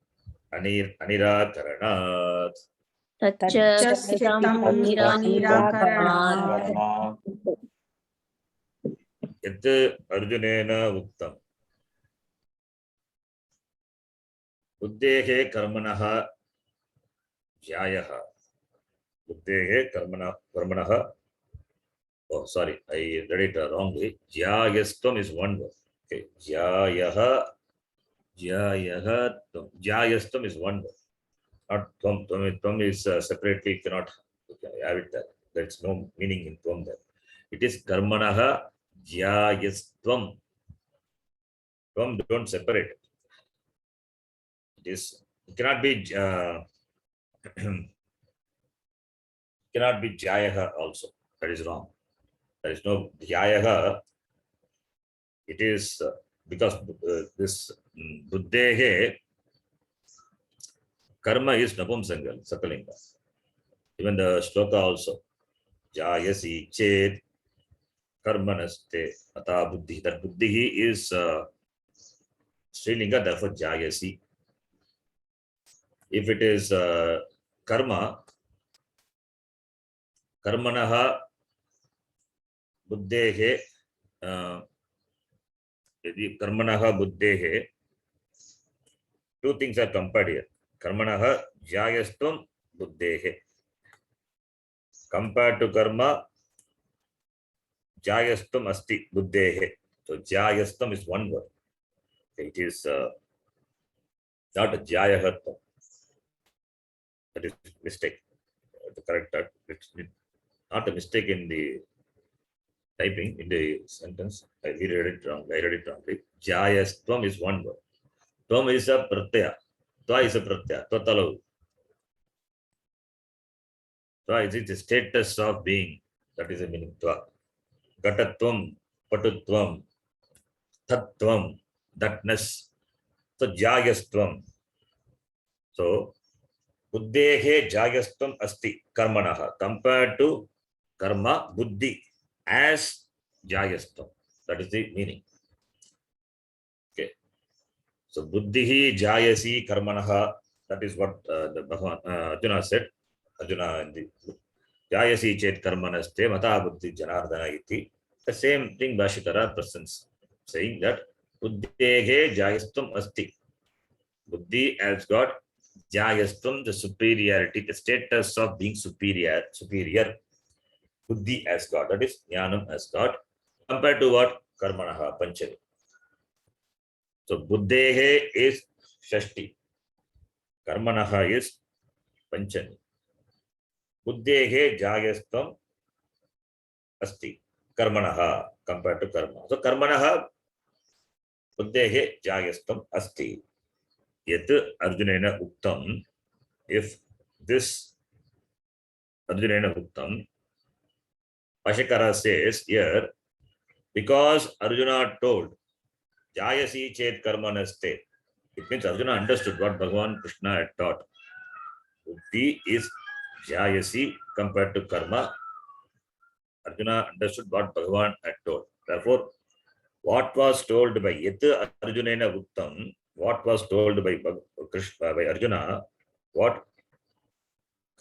Anirakaranat. tacha sitam nirakaranat Karna Yat Arjunena Uktam Buddhehe Karmanaha Jyayaha. Buddhehe Karmanaha. Oh, sorry, I read it wrongly. Jyayastvam is one word. Okay, Jyayastvam is one word. Not Tvam. Tvam is separately cannot have it there. There's no meaning in Tvam there. It is Karmanaha Jyayastvam. Tvam don't separate it. It cannot be cannot be Jyayaha also. That is wrong. There is no Jyayaha. It is because this Buddhehe karma is Napumsangal, Sakalinga. Even the shloka also. Jayasi ched karmanaste ata buddhi. That buddhi is Srilinga, therefore Jayasi. If it is karma, karmanaha buddhehe यदि कर्मणः बुद्धेः, two things are compared here. कर्मणः ज्यायस्त्वं बुद्धेः. Compared to karma, ज्यायस्त्वम् अस्ति बुद्धेः. So ज्यायस्त्वम् is one word. It is not ज्यायः. That is mistake. The correct, it's not a mistake in the typing in the sentence. I read it wrong. I read it wrongly. Jayastvam is one word. Tvam is a pratyaya. Tva is a pratyaya. Tvatalu. Tva is the status of being. That is the meaning. Tva. Gatatvam, patutvam, tattvam, thatness. So jayastvam. So buddhehe jayastvam asti karmanaha. Compared to karma, buddhi as jayastvam. That is the meaning. Okay. So buddhihi jayasi karmanaha. That is what the Bhagavan Arjuna said. Arjuna in the jayasi chet karmanaste mata buddhi janardana iti. The same thing Bhashikara presents, saying that buddhehe jayastvam asti. Buddhi has got jayastvam, the superiority, the status of being superior. Buddhi has got, that is jnanam has got, compared to what? Karmanaha, panchami. So buddhehe is shashti, karmanaha is panchami. Buddhehe jayastvam asti, karmanaha, compared to karma. So karmanaha buddhehe jayastvam asti. Yet Arjunena uktam, if this Arjunena uktam, Bhashikara says here, because Arjuna told Jayasi chet karmanaste, it means Arjuna understood what Bhagavan Krishna had taught. Buddhi is Jayasi compared to karma. Arjuna understood what Bhagavan had told. Therefore, what was told by Yet Arjunena uktam, what was told by Krishna, by Arjuna, what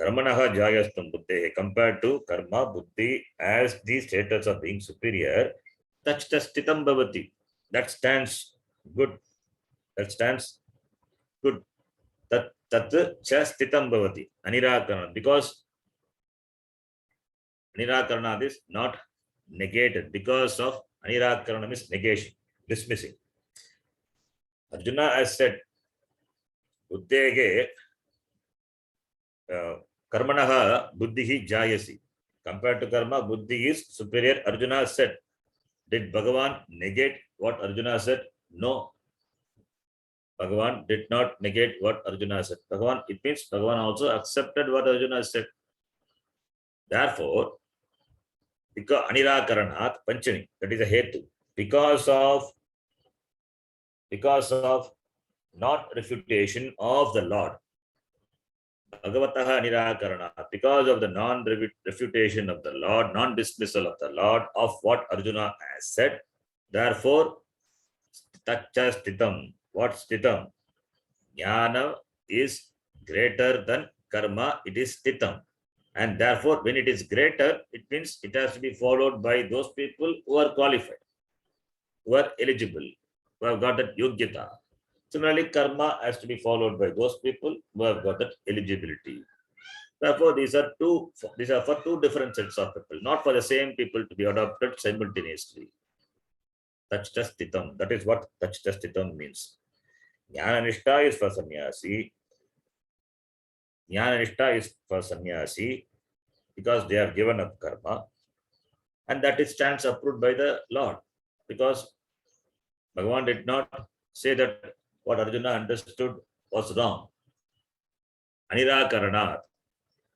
karmanaha jayastam buddhe, compared to karma, buddhi as the status of being superior, tachta stitam bhavati. That stands good. That stands good. Tat cha stitam bhavati. Anirakarana. Because anirakarana is not negated. Because of anirakarana is negation, dismissing. Arjuna has said, buddhege karmanaha buddhihi jayasi. Compared to karma, buddhi is superior. Arjuna said, did Bhagavan negate what Arjuna said? No. Bhagavan did not negate what Arjuna said. Bhagavan, it means Bhagavan also accepted what Arjuna said. Therefore, because anirakaranat panchami, that is a hetu. Because of not refutation of the Lord, Bhagavataha nirakarana, because of the non-refutation of the Lord, non-dismissal of the Lord of what Arjuna has said, therefore, tacha stitam, what stitam? Jnana is greater than karma, it is stitam. And therefore, when it is greater, it means it has to be followed by those people who are qualified, who are eligible, who have got that yogyata. Similarly, karma has to be followed by those people who have got that eligibility. Therefore, these are for two different sets of people, not for the same people to be adopted simultaneously. Tachta stitam. That is what tachta stitam means. Jnana nishtha is for sannyasi. Jnana nishtha is for sannyasi because they are given up karma, and that is stands approved by the Lord, because Bhagavan did not say that what Arjuna understood was wrong. Anirakaranat,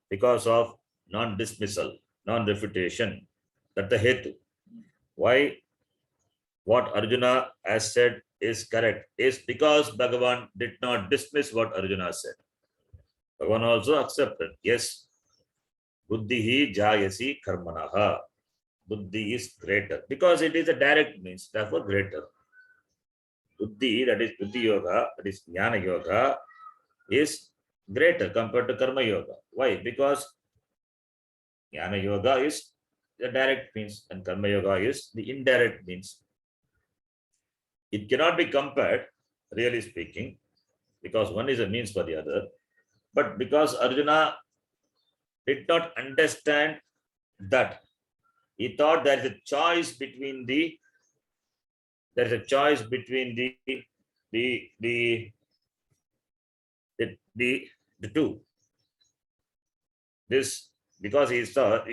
because of non-dismissal, non-refutation, that the hetu. Why what Arjuna has said is correct is because Bhagavan did not dismiss what Arjuna said. Bhagavan also accepted, yes, buddhihi jayasi karmanaha. Buddhi is greater because it is a direct means, therefore greater. Buddhi, that is Buddhi Yoga, that is Jnana Yoga, is greater compared to Karma Yoga. Why? Because Jnana Yoga is the direct means and Karma Yoga is the indirect means. It cannot be compared, really speaking, because one is a means for the other. But because Arjuna did not understand that, he thought there is a choice between the the two. This because he thought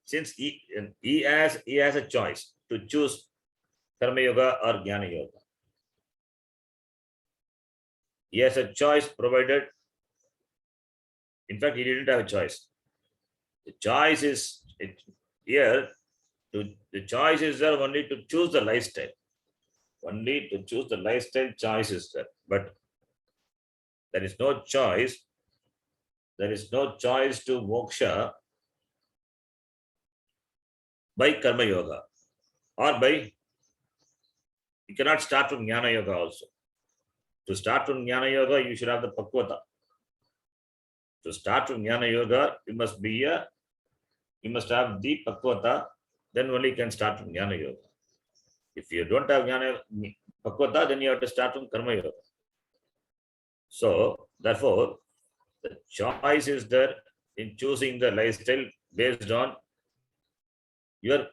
since he has a choice to choose Karma Yoga or Jnana Yoga. He has a choice provided. In fact, he didn't have a choice. The choice is here. The choice is there only to choose the lifestyle. Only to choose the lifestyle choice is there. But there is no choice. There is no choice to moksha by Karma Yoga or by. You cannot start from Jnana Yoga also. To start from Jnana Yoga, you should have the Pakvata. To start from Jnana Yoga, you must have the Pakvata, then only you can start from Jnana Yoga. If you don't have Jnana Pakvata, then you have to start from Karma Yoga. So, therefore, the choice is there in choosing the lifestyle based on your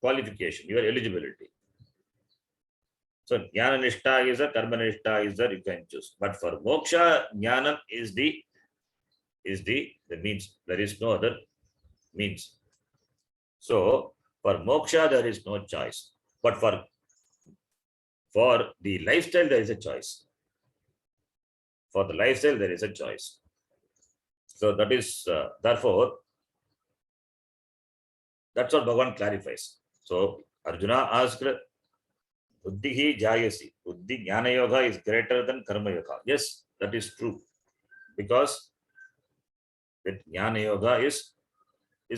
qualification, your eligibility. So Jnana Nishtha is a Karma Nishtha is there, you can choose. But for Moksha, Jnanam is the means. There is no other means. So for Moksha, there is no choice. But for the lifestyle, there is a choice. For the lifestyle, there is a choice. So that is, therefore, that's what Bhagavan clarifies. So Arjuna asked, Buddhi jayasi. Buddhi Jnana Yoga is greater than Karma Yoga. Yes, that is true. Because that Jnana Yoga is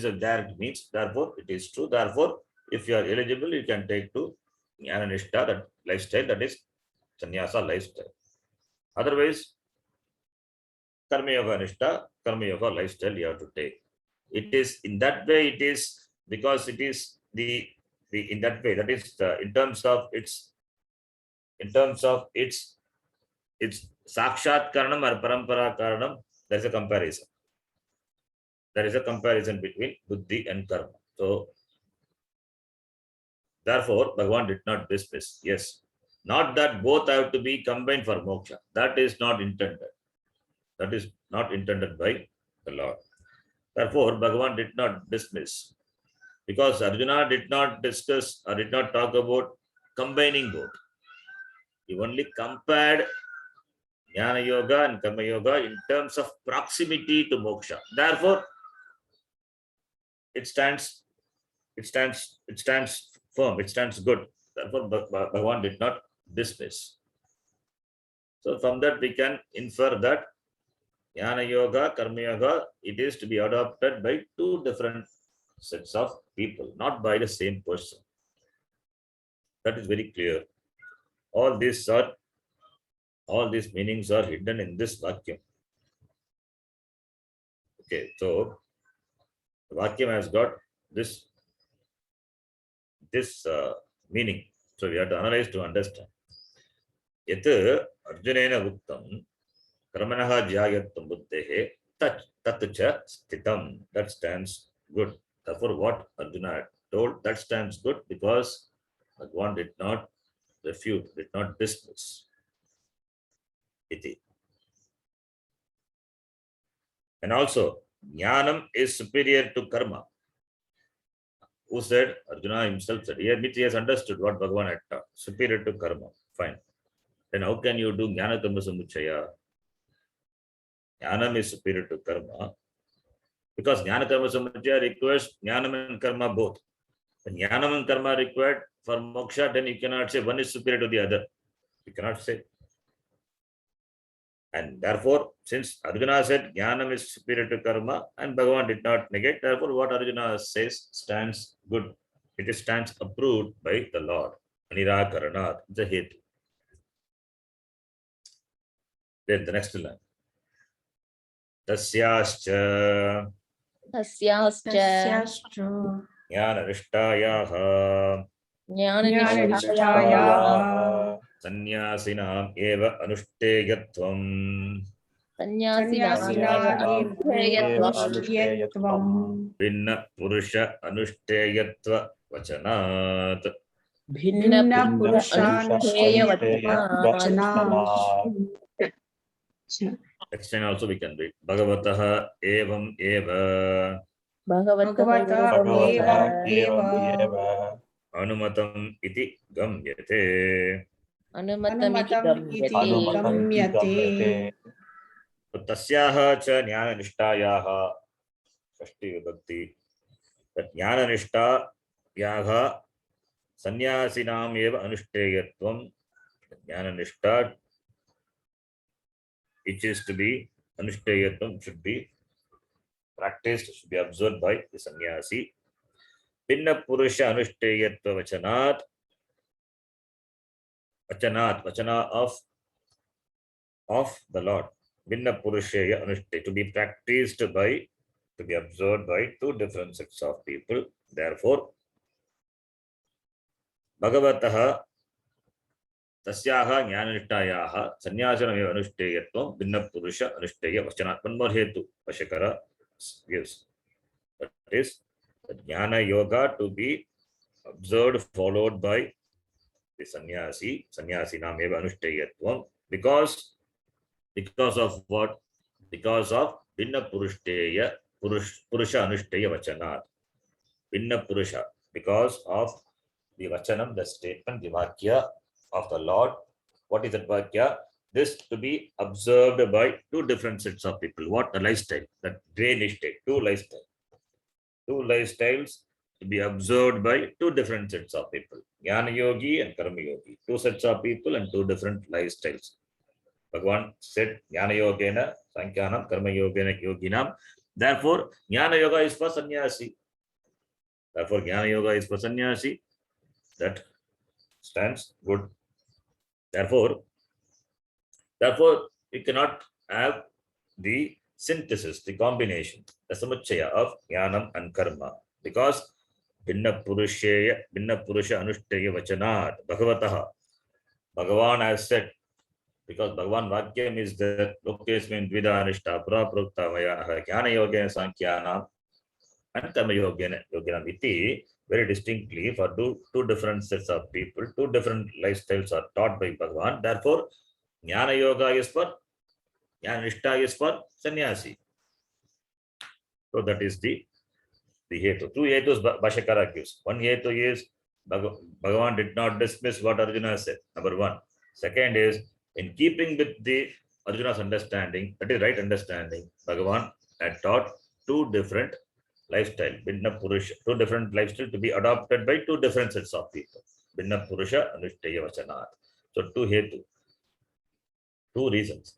a direct means. Therefore, it is true. Therefore, if you are eligible, you can take to Jnana Nishtha, that lifestyle, that is Sannyasa lifestyle. Otherwise, Karma Yoga Nishtha, Karma Yoga lifestyle you have to take. It is in that way, it is because it is in that way, that is in terms of its Sakshat Karanam or Parampara Karanam, there is a comparison. There is a comparison between Buddhi and Karma. So, therefore, Bhagavan did not dismiss. Yes, not that both have to be combined for moksha. That is not intended. That is not intended by the Lord. Therefore, Bhagavan did not dismiss. Because Arjuna did not discuss or did not talk about combining both. He only compared Jnana Yoga and Karma Yoga in terms of proximity to moksha. Therefore, it stands firm, it stands good. Therefore, Bhagavan did not dismiss. So from that we can infer that Jnana Yoga, Karma Yoga, it is to be adopted by two different sets of people, not by the same person. That is very clear. All these meanings are hidden in this vacuum. Okay, so the vacuum has got this meaning. So we have to analyze to understand. Yet Arjunena Uktam Karmanaha Jayattam Buddhehe tat cha stitam. That stands good. Therefore, what Arjuna told, that stands good because Bhagavan did not refute, did not dismiss. Iti. And also, Jnanam is superior to Karma. Who said? Arjuna himself said. Here, he has understood what Bhagavan had taught. Superior to Karma. Fine. Then how can you do Jnana Karma Samuchaya? Jnanam is superior to Karma. Because Jnana Karma Samuchaya requires Jnanam and Karma both. When Jnanam and Karma required for moksha, then you cannot say one is superior to the other. You cannot say. And therefore, since Arjuna said Jnanam is superior to Karma and Bhagavan did not negate, therefore what Arjuna says stands good. It stands approved by the Lord. Nirakaranat, the hetu. Then the next line. Tasyascha Tasyascha Tasyascha Jnana Nishthayaha ज्ञाननिष्ठायाः सन्न्यासिनाम् एव अनुष्ठेयत्वम् सन्न्यासिनाम् अनुष्ठेयत्वम् भिन्न पुरुष अनुष्ठेयत्व वचनात् Next line also we can read भगवतः एवं एव भगवतः एव अनुमतम् इति गम्यते अनुमतमिति गम्यते गम्यते तो तस्याः च ज्ञाननिष्ठायाः षष्ठी विभक्ति ज्ञाननिष्ठायाः सन्न्यासिनाम् एव अनुष्ठेयत्वं ज्ञाननिष्ठा which is to be अनुष्ठेयत्वं should be practiced, should be observed by the sannyasi. भिन्न पुरुष अनुष्ठेयत्व वचनात् वचना of the Lord. भिन्न पुरुषेय अनुष्ठेय to be practiced by, to be observed by two different sets of people. Therefore, भगवतः तस्याः ज्ञाननिष्ठायाः सन्न्यासिनमेव अनुष्ठेयत्वं भिन्न पुरुष अनुष्ठेय वचनात्. One more हेतु Vashakara gives, that is the jnana yoga to be observed, followed by the sannyasinam eva अनुष्ठेयत्वं, because of what? Because of भिन्न purusha अनुष्ठेय वचनात्. भिन्न purusha, because of the vachanam, the statement, the vakya of the Lord. What is that vakya? This to be observed by two different sets of people. What? The lifestyle, that Dve-nishte, two lifestyles to be observed by two different sets of people. Jnana yogi and karma yogi. Two sets of people and two different lifestyles. Bhagavan said Jnana yogena sankyanam, karma yogena yoginam. Therefore, Jnana yoga is for sannyasi. That stands good. Therefore, we cannot have the synthesis, the combination, the samuchaya of jnanam and karma, because भिन्न purusha अनुष्ठेय वचनात् भगवतः. Bhagavan has said, because Bhagavan vakyam is that lokesmin dvida anishta pura prokta maya jnana yogena sankyanam and karma yoginam iti, very distinctly for two different sets of people, two different lifestyles are taught by Bhagavan. Therefore, jnana yoga is for, jnana nishtha is for sannyasi. So that is the hetu. Two hetus Bhashakara gives. One hetu is Bhagavan did not dismiss what Arjuna said. Number one. Second is, in keeping with the Arjuna's understanding, that is right understanding, Bhagavan had taught two different lifestyle, Binna Purusha, two different lifestyle to be adopted by two different sets of people. Binna Purusha Anushtheya Vachanat. So two hetu, two reasons.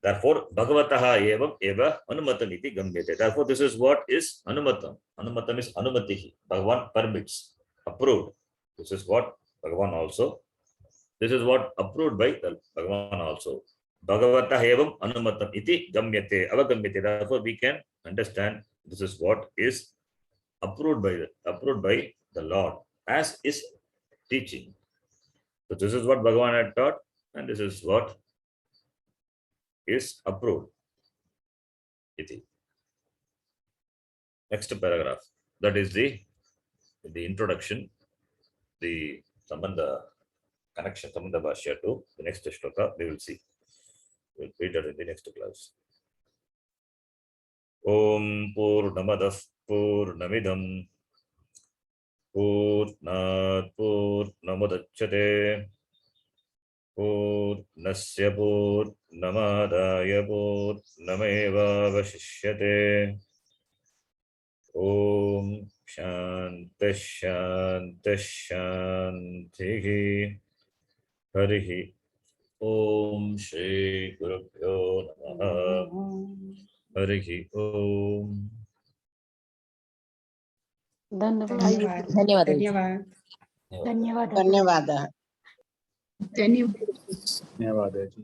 Therefore, Bhagavataha evam eva anumatam iti gamyate. Therefore, this is what is anumatam. Anumatam is anumatihi. Bhagavan permits, approved. This is what Bhagavan also. This is what approved by Bhagavan also. Bhagavataha evam anumatam iti gamyate, avagamyate. Therefore, we can understand this is what is approved by the Lord as is teaching. So this is what Bhagavan had taught, and this is what is approved. Iti. Next paragraph. That is the introduction, the Sambandha connection, Sambandha Bhashya to the next shloka. We will see. We'll read it in the next class. Om Purnamadah Purnamidam Purnat Purnamudachyate Purnasya Purnamadaya Purnameva Vashishyate. Om Shanti Shanti Shanti. Harihi Om Shri Gurubhyo Namaha. Harihi Om. धन्यवाद धन्यवाद धन्यवाद धन्यवादः धन्यवाद जी.